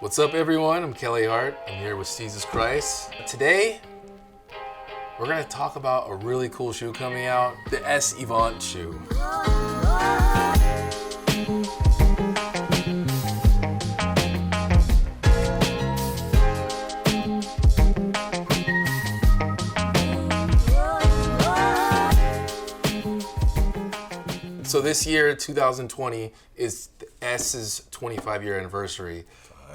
What's up, everyone? I'm Kelly Hart. I'm here with Steezus Christ. Today, we're going to talk about a really cool shoe coming out, the Evant shoe. So this year, 2020, is the S's 25-year anniversary.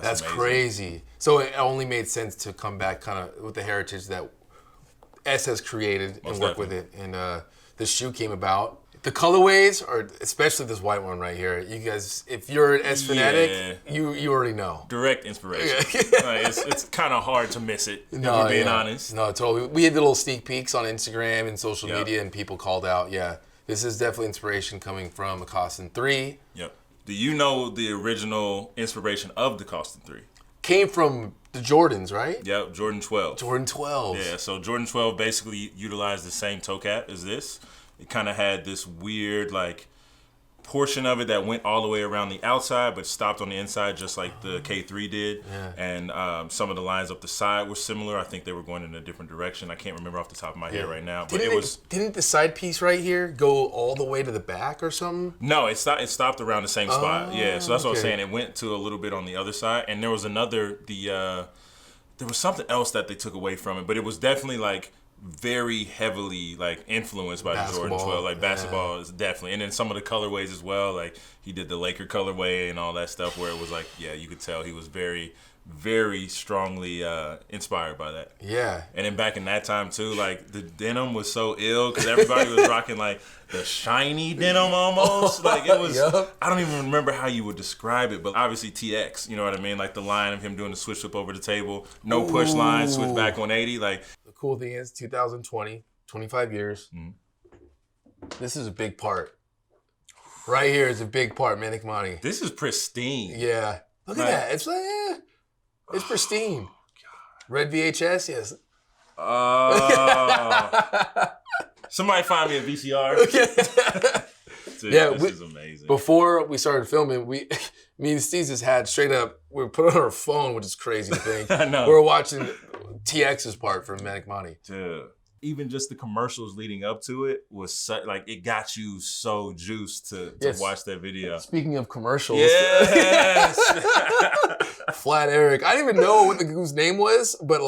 That's crazy. So it only made sense to come back kind of with the heritage that S has created and work with it. And this shoe came about. The colorways are, especially this white one right here. You guys, if you're an S fanatic, you already know. Direct inspiration. It's kind of hard to miss it, if No, we're being honest. No, totally. We had the little sneak peeks on Instagram and social media, and people called out, this is definitely inspiration coming from a Costin 3. Yep. Do you know the original inspiration of the Costin 3? Came from the Jordans, right? Yep, Jordan 12. Jordan 12. Yeah, so Jordan 12 basically utilized the same toe cap as this. It kind of had this weird, portion of it that went all the way around the outside but stopped on the inside just like the K3 did. Yeah. And some of the lines up the side were similar. I think they were going in a different direction. I can't remember off the top of my head right now. But Didn't the side piece right here go all the way to the back or something? No, it stopped around the same spot. Yeah, so that's what I was saying. It went to a little bit on the other side. And there was there was something else that they took away from it, but it was definitely very heavily influenced by Basketball. the Jordan 12. Basketball is definitely, and then some of the colorways as well. He did the Laker colorway and all that stuff where it was you could tell he was very, very strongly inspired by that. Yeah. And then back in that time too, the denim was so ill because everybody was rocking the shiny denim almost. It was. Yep. I don't even remember how you would describe it, but obviously TX. You know what I mean? The line of him doing the switch flip over the table, no push line, switch back 180. The cool thing is 2020, 25 years. Mm-hmm. This is a big part. Right here is a big part, Manic Money. This is pristine. Yeah. Look at that. It's it's pristine. Red VHS, yes. Somebody find me a VCR. Dude, this is amazing. Before we started filming, me and Steezus had straight up, we put on our phone, which is crazy to think. I know. We were watching TX's part from Manic Money. Dude. Even just the commercials leading up to it was it got you so juiced to watch that video. Speaking of commercials. Yes. Flat Eric. I didn't even know what the whose name was, but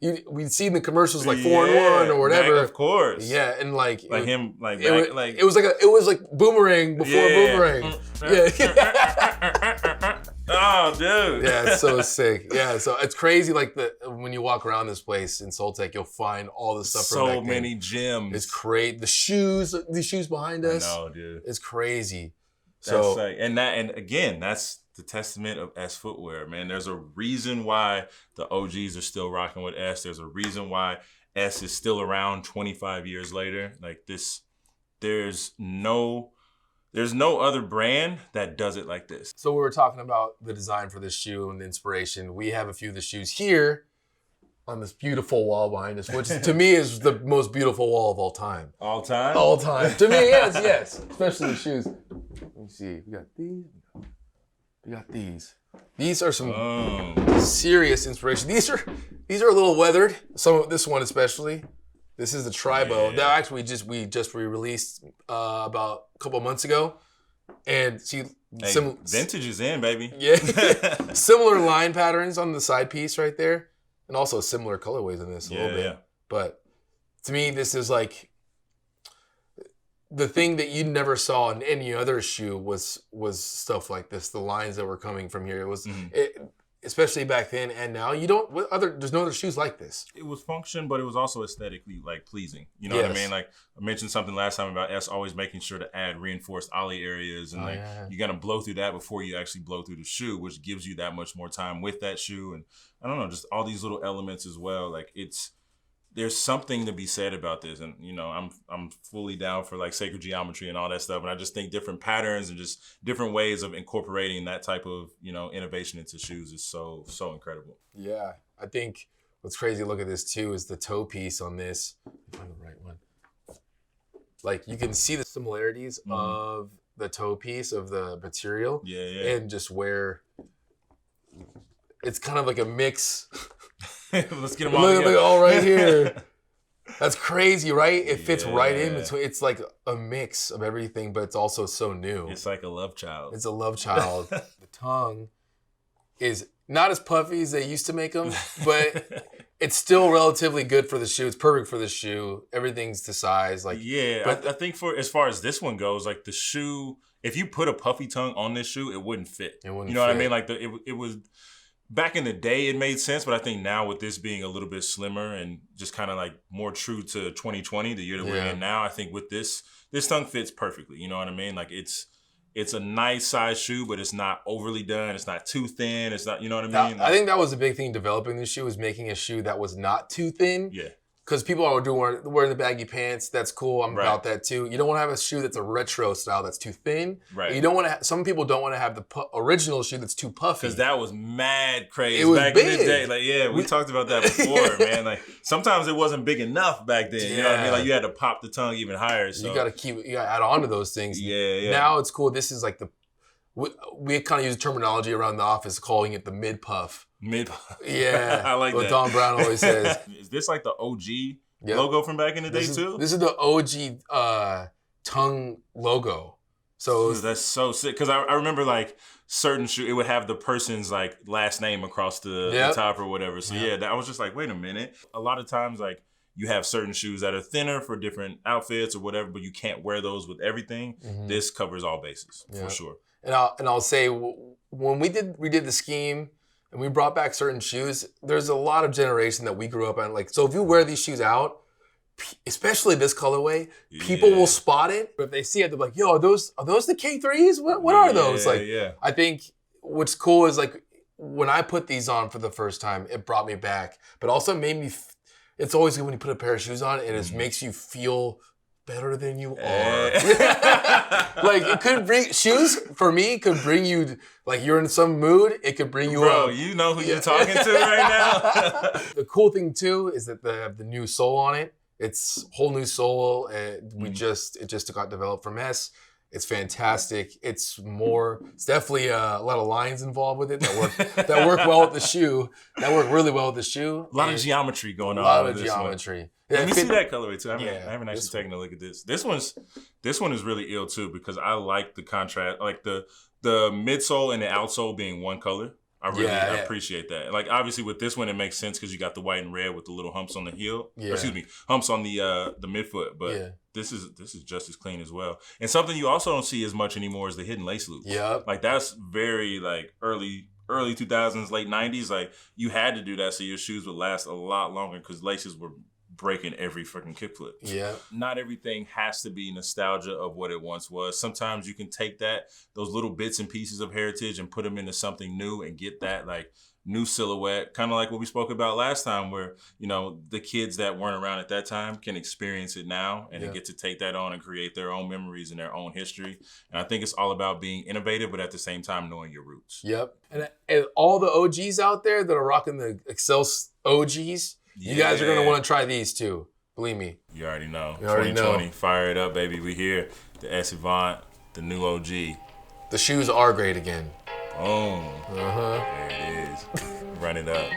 we'd seen the commercials 4-in-1 or whatever. Of course. Yeah, and it was like Boomerang before Boomerang. Yeah. Oh, dude. Yeah, it's so sick. Yeah, so it's crazy. When you walk around this place in Soltech, you'll find all this stuff. So many gems. It's crazy. These shoes behind us. I know, dude. It's crazy. That's and again, that's the testament of S footwear, man. There's a reason why the OGs are still rocking with S. There's a reason why S is still around 25 years later. There's no other brand that does it like this. So we were talking about the design for this shoe and the inspiration. We have a few of the shoes here on this beautiful wall behind us, which to me is the most beautiful wall of all time. All time? All time. To me, yes. Especially the shoes. Let me see. We got these. We got these. These are some serious inspiration. These are a little weathered. This one especially. This is the Tribo. That actually we just re-released about a couple months ago. And see, vintage is in, baby. Yeah. Similar line patterns on the side piece right there. And also similar colorways in this a little bit. Yeah. But to me, this is the thing that you never saw in any other shoe was stuff like this. The lines that were coming from here. It was especially back then and now. There's no other shoes like this. It was function, but it was also aesthetically pleasing. You know what I mean? I mentioned something last time about S always making sure to add reinforced ollie areas and you gotta blow through that before you actually blow through the shoe, which gives you that much more time with that shoe. And I don't know, just all these little elements as well. There's something to be said about this, and I'm fully down for sacred geometry and all that stuff. And I just think different patterns and just different ways of incorporating that type of innovation into shoes is so incredible. Yeah, I think what's crazy to look at this too is the toe piece on this. Find the right one. You can see the similarities of the toe piece of the material, and just where it's kind of like a mix. Let's get them all together. Look, all right here. That's crazy, right? It fits right in between. It's like a mix of everything, but it's also so new. It's like a love child. It's a love child. The tongue is not as puffy as they used to make them, but it's still relatively good for the shoe. It's perfect for the shoe. Everything's to size. Like, but I think for as far as this one goes, like the shoe, if you put a puffy tongue on this shoe, it wouldn't fit. It wouldn't you know fit. What I mean? Like it was back in the day, it made sense, but I think now with this being a little bit slimmer and just kind of like more true to 2020, the year that we're in now, I think with this tongue fits perfectly. You know what I mean? Like it's a nice size shoe, but it's not overly done. It's not too thin. It's not, you know what I mean? I think that was a big thing developing this shoe, was making a shoe that was not too thin. Yeah. Because people are wearing the baggy pants. That's cool. I'm about that too. You don't want to have a shoe that's a retro style that's too thin. Right. You don't want to. Some people don't want to have the original shoe that's too puffy. Because that was mad crazy back in the day. Like, we talked about that before, man. Like sometimes it wasn't big enough back then. You know what I mean? Like you had to pop the tongue even higher. So you got to add on to those things. Yeah. Now it's cool. This is like we kind of use terminology around the office calling it the mid puff. Mid puff. Yeah. I like what that. Don Brown always says. Is this like the OG logo from back in the day too? This is the OG tongue logo. So that's so sick. Because I remember like certain shoe, it would have the person's like last name across the top or whatever. So I was just like, wait a minute. A lot of times like you have certain shoes that are thinner for different outfits or whatever, but you can't wear those with everything. Mm-hmm. This covers all bases for sure. And I'll say when we did the scheme and we brought back certain shoes, there's a lot of generation that we grew up on. Like, so if you wear these shoes out, especially this colorway, people will spot it. But if they see it, they're like, yo, are those the K3s? What are those? Like, I think what's cool is like when I put these on for the first time, it brought me back, but also made me, it's always good when you put a pair of shoes on and it makes you feel better than you are. Like it could bring, shoes for me could bring you, like you're in some mood, it could bring you up. Bro, you know who you're talking to right now. The cool thing too is that they have the new sole on it. It's whole new sole. And it just got developed from S. It's fantastic. It's definitely a lot of lines involved with it that work well with the shoe. That work really well with the shoe. A lot of geometry going on. A lot of geometry. Let me see that colorway too. I haven't actually taken a look at this. This one is really ill too because I like the contrast, like the midsole and the outsole being one color. I appreciate that. Like obviously with this one it makes sense because you got the white and red with the little humps on the heel. Yeah. Humps on the midfoot. But this is just as clean as well. And something you also don't see as much anymore is the hidden lace loops. Yeah. Like that's very like early 2000s, late 90s. Like you had to do that so your shoes would last a lot longer because laces were breaking every freaking kickflip. Yeah. Not everything has to be nostalgia of what it once was. Sometimes you can take those little bits and pieces of heritage and put them into something new and get that like new silhouette, kind of like what we spoke about last time where, you know, the kids that weren't around at that time can experience it now and they get to take that on and create their own memories and their own history. And I think it's all about being innovative, but at the same time knowing your roots. Yep. And all the OGs out there that are rocking the Excel OGs, you guys are going to want to try these too. Believe me. You already know. 2020, fire it up, baby. We here. The S Evant, the new OG. The shoes are great again. Boom. There it is. Run it up.